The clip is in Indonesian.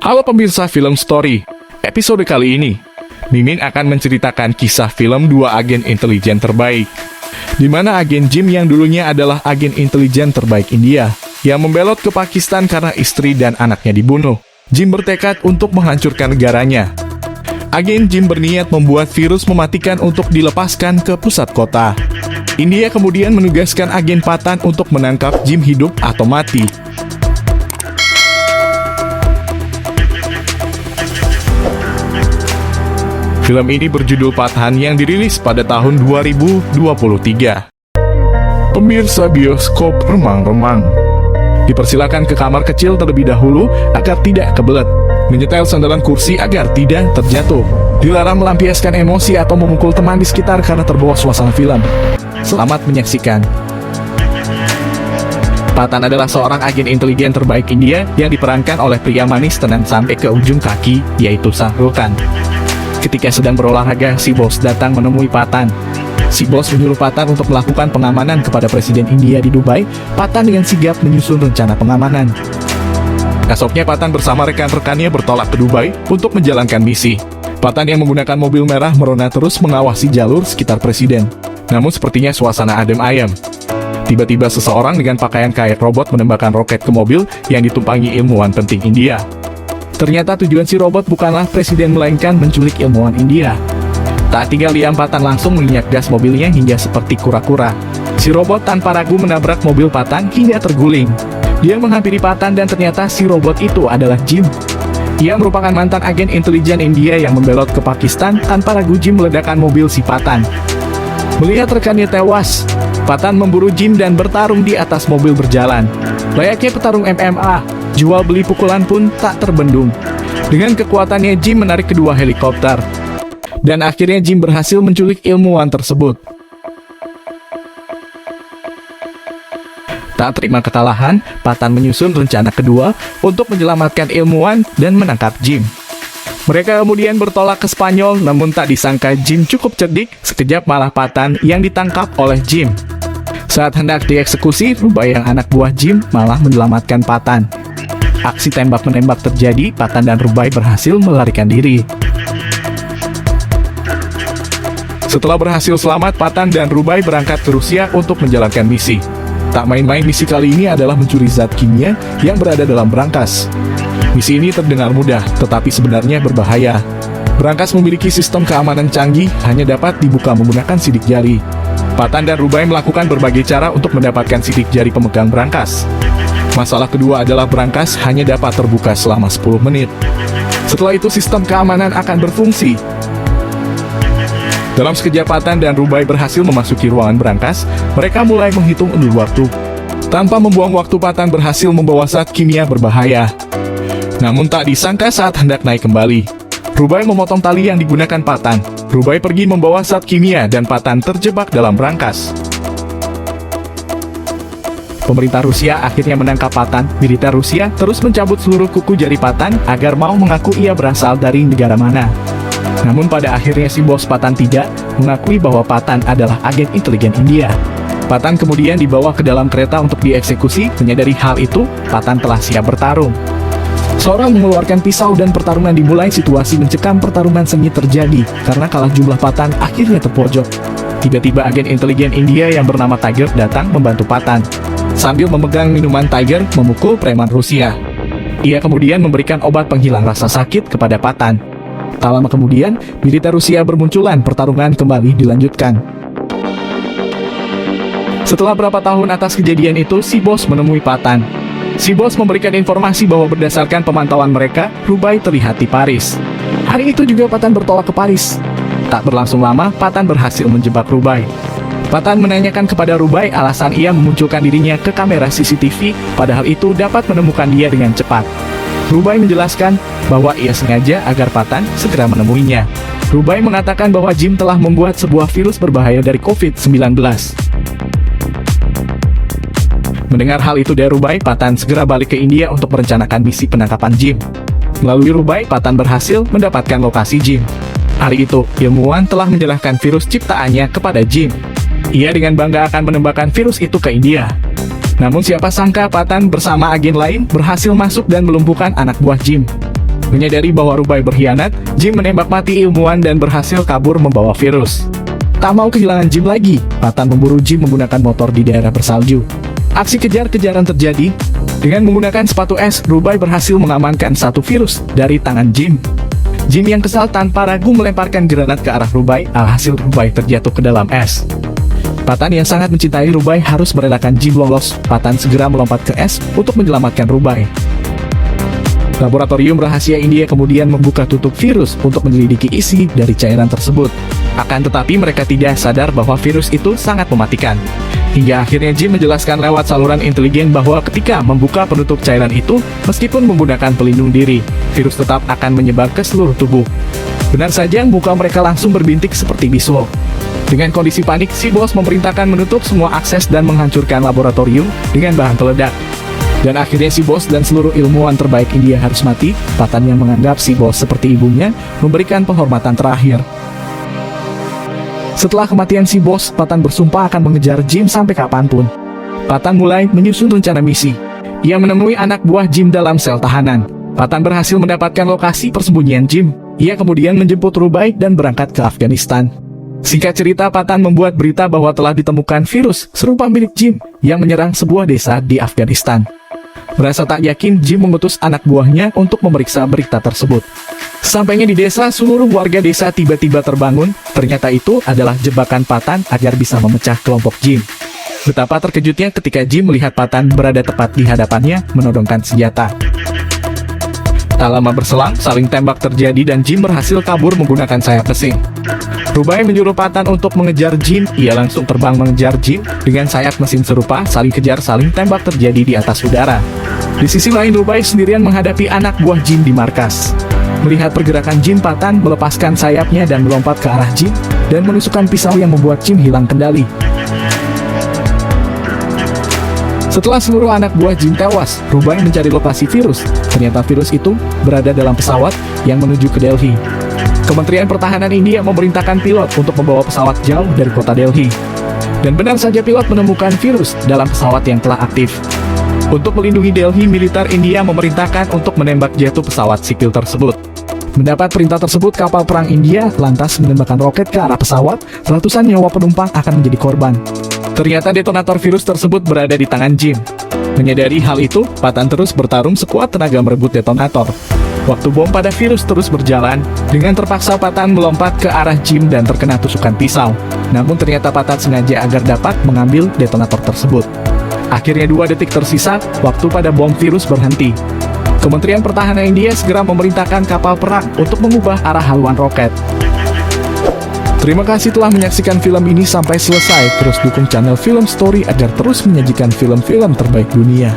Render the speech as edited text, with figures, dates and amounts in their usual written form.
Halo pemirsa Film Story, episode kali ini, Mimin akan menceritakan kisah film dua agen intelijen terbaik, di mana agen Jim yang dulunya adalah agen intelijen terbaik India, yang membelot ke Pakistan karena istri dan anaknya dibunuh. Jim bertekad untuk menghancurkan negaranya. Agen Jim berniat membuat virus mematikan untuk dilepaskan ke pusat kota. India kemudian menugaskan agen Patan untuk menangkap Jim hidup atau mati. Film ini berjudul Patan yang dirilis pada tahun 2023. Pemirsa bioskop remang-remang, dipersilakan ke kamar kecil terlebih dahulu agar tidak kebelet, menyetel sandaran kursi agar tidak terjatuh, dilarang melampiaskan emosi atau memukul teman di sekitar karena terbawa suasana film. Selamat menyaksikan. Patan adalah seorang agen intelijen terbaik India yang diperankan oleh pria manis tenang sampai ke ujung kaki, yaitu Shah Rukh Khan. Ketika sedang berolahraga, si bos datang menemui Patan. Si bos menyuruh Patan untuk melakukan pengamanan kepada Presiden India di Dubai. Patan dengan sigap menyusun rencana pengamanan. Esoknya Patan bersama rekan-rekannya bertolak ke Dubai untuk menjalankan misi. Patan yang menggunakan mobil merah merona terus mengawasi jalur sekitar Presiden. Namun sepertinya suasana adem ayem. Tiba-tiba seseorang dengan pakaian kayak robot menembakkan roket ke mobil yang ditumpangi ilmuwan penting India. Ternyata tujuan si robot bukanlah Presiden melainkan menculik ilmuwan India. Tak tinggal diam, Patan langsung menginjak gas mobilnya hingga seperti kura-kura. Si robot tanpa ragu menabrak mobil Patan hingga terguling. Dia menghampiri Patan dan ternyata si robot itu adalah Jim. Ia merupakan mantan agen intelijen India yang membelot ke Pakistan. Tanpa ragu Jim meledakkan mobil si Patan. Melihat rekannya tewas, Patan memburu Jim dan bertarung di atas mobil berjalan. Layaknya petarung MMA, jual beli pukulan pun tak terbendung. Dengan kekuatannya Jim menarik kedua helikopter. Dan akhirnya Jim berhasil menculik ilmuwan tersebut. Tak terima kekalahan, Patan menyusun rencana kedua untuk menyelamatkan ilmuwan dan menangkap Jim. Mereka kemudian bertolak ke Spanyol, namun tak disangka Jim cukup cerdik, sekejap malah Patan yang ditangkap oleh Jim. Saat hendak dieksekusi, Rubai yang anak buah Jim malah menyelamatkan Patan. Aksi tembak-menembak terjadi, Patan dan Rubai berhasil melarikan diri. Setelah berhasil selamat, Patan dan Rubai berangkat ke Rusia untuk menjalankan misi. Tak main-main, misi kali ini adalah mencuri zat kimia yang berada dalam berangkas. Misi ini terdengar mudah, tetapi sebenarnya berbahaya. Berangkas memiliki sistem keamanan canggih, hanya dapat dibuka menggunakan sidik jari. Patan dan Rubai melakukan berbagai cara untuk mendapatkan sidik jari pemegang berangkas. Masalah kedua adalah berangkas hanya dapat terbuka selama 10 menit. Setelah itu sistem keamanan akan berfungsi. Dalam sekejap Patan dan Rubai berhasil memasuki ruangan berangkas. Mereka mulai menghitung undur waktu. Tanpa membuang waktu, Patan berhasil membawa zat kimia berbahaya. Namun tak disangka saat hendak naik kembali, Rubai memotong tali yang digunakan Patan. Rubai pergi membawa zat kimia dan Patan terjebak dalam berangkas. Pemerintah Rusia akhirnya menangkap Patan. Militer Rusia terus mencabut seluruh kuku jari Patan agar mau mengaku ia berasal dari negara mana. Namun pada akhirnya si bos Patan tidak mengakui bahwa Patan adalah agen intelijen India. Patan kemudian dibawa ke dalam kereta untuk dieksekusi. Menyadari hal itu, Patan telah siap bertarung. Seorang mengeluarkan pisau dan pertarungan dimulai. Situasi mencekam, pertarungan sengit terjadi karena kalah jumlah. Patan akhirnya terpojok. Tiba-tiba agen intelijen India yang bernama Tiger datang membantu Patan. Sambil memegang minuman, Tiger memukul preman Rusia. Ia kemudian memberikan obat penghilang rasa sakit kepada Patan. Tak lama kemudian, militer Rusia bermunculan. Pertarungan kembali dilanjutkan. Setelah berapa tahun atas kejadian itu, si bos menemui Patan. Si bos memberikan informasi bahwa berdasarkan pemantauan mereka, Rubai terlihat di Paris. Hari itu juga Patan bertolak ke Paris. Tak berlangsung lama, Patan berhasil menjebak Rubai. Patan menanyakan kepada Rubai alasan ia memunculkan dirinya ke kamera CCTV, padahal itu dapat menemukan dia dengan cepat. Rubai menjelaskan bahwa ia sengaja agar Patan segera menemuinya. Rubai mengatakan bahwa Jim telah membuat sebuah virus berbahaya dari COVID-19. Mendengar hal itu dari Rubai, Patan segera balik ke India untuk merencanakan misi penangkapan Jim. Melalui Rubai, Patan berhasil mendapatkan lokasi Jim. Hari itu, ilmuwan telah menjelaskan virus ciptaannya kepada Jim. Ia dengan bangga akan menembakkan virus itu ke India. Namun siapa sangka Patan bersama agen lain berhasil masuk dan melumpuhkan anak buah Jim. Menyadari bahwa Rubai berkhianat, Jim menembak mati ilmuwan dan berhasil kabur membawa virus. Tak mau kehilangan Jim lagi, Patan memburu Jim menggunakan motor di daerah bersalju. Aksi kejar-kejaran terjadi. Dengan menggunakan sepatu es, Rubai berhasil mengamankan satu virus dari tangan Jim. Jim yang kesal tanpa ragu melemparkan granat ke arah Rubai, alhasil Rubai terjatuh ke dalam es. Patan yang sangat mencintai Rubai harus merelakan Jim lolos. Patan segera melompat ke es untuk menyelamatkan Rubai. Laboratorium rahasia India kemudian membuka tutup virus untuk menyelidiki isi dari cairan tersebut. Akan tetapi mereka tidak sadar bahwa virus itu sangat mematikan. Hingga akhirnya Jim menjelaskan lewat saluran intelijen bahwa ketika membuka penutup cairan itu, meskipun menggunakan pelindung diri, virus tetap akan menyebar ke seluruh tubuh. Benar saja, muka mereka langsung berbintik seperti bisul. Dengan kondisi panik, si bos memerintahkan menutup semua akses dan menghancurkan laboratorium dengan bahan peledak. Dan akhirnya si bos dan seluruh ilmuwan terbaik India harus mati. Patan yang menganggap si bos seperti ibunya, memberikan penghormatan terakhir. Setelah kematian si bos, Patan bersumpah akan mengejar Jim sampai kapanpun. Patan mulai menyusun rencana misi. Ia menemui anak buah Jim dalam sel tahanan. Patan berhasil mendapatkan lokasi persembunyian Jim. Ia kemudian menjemput Rubai dan berangkat ke Afghanistan. Singkat cerita, Patan membuat berita bahwa telah ditemukan virus serupa milik Jim yang menyerang sebuah desa di Afghanistan. Merasa tak yakin, Jim mengutus anak buahnya untuk memeriksa berita tersebut. Sampainya di desa, seluruh warga desa tiba-tiba terbangun. Ternyata itu adalah jebakan Patan agar bisa memecah kelompok Jim. Betapa terkejutnya ketika Jim melihat Patan berada tepat di hadapannya, menodongkan senjata. Tak lama berselang, saling tembak terjadi dan Jim berhasil kabur menggunakan sayap mesin. Rubai menyuruh Patan untuk mengejar Jim. Ia langsung terbang mengejar Jim dengan sayap mesin serupa. Saling kejar, saling tembak terjadi di atas udara. Di sisi lain, Rubai sendirian menghadapi anak buah Jim di markas. Melihat pergerakan Jim, Patan melepaskan sayapnya dan melompat ke arah Jim dan menusukkan pisau yang membuat Jim hilang kendali. Setelah seluruh anak buah Jim tewas, Rubai mencari lokasi virus. Ternyata virus itu berada dalam pesawat yang menuju ke Delhi. Kementerian Pertahanan India memerintahkan pilot untuk membawa pesawat jauh dari kota Delhi. Dan benar saja, pilot menemukan virus dalam pesawat yang telah aktif. Untuk melindungi Delhi, militer India memerintahkan untuk menembak jatuh pesawat sipil tersebut. Mendapat perintah tersebut, kapal perang India lantas menembakkan roket ke arah pesawat. Ratusan nyawa penumpang akan menjadi korban. Ternyata detonator virus tersebut berada di tangan Jim. Menyadari hal itu, Patan terus bertarung sekuat tenaga merebut detonator. Waktu bom pada virus terus berjalan, dengan terpaksa Patan melompat ke arah Jim dan terkena tusukan pisau. Namun ternyata Patan sengaja agar dapat mengambil detonator tersebut. Akhirnya 2 detik tersisa, waktu pada bom virus berhenti. Kementerian Pertahanan India segera memerintahkan kapal perang untuk mengubah arah haluan roket. Terima kasih telah menyaksikan film ini sampai selesai. Terus dukung channel Film Story agar terus menyajikan film-film terbaik dunia.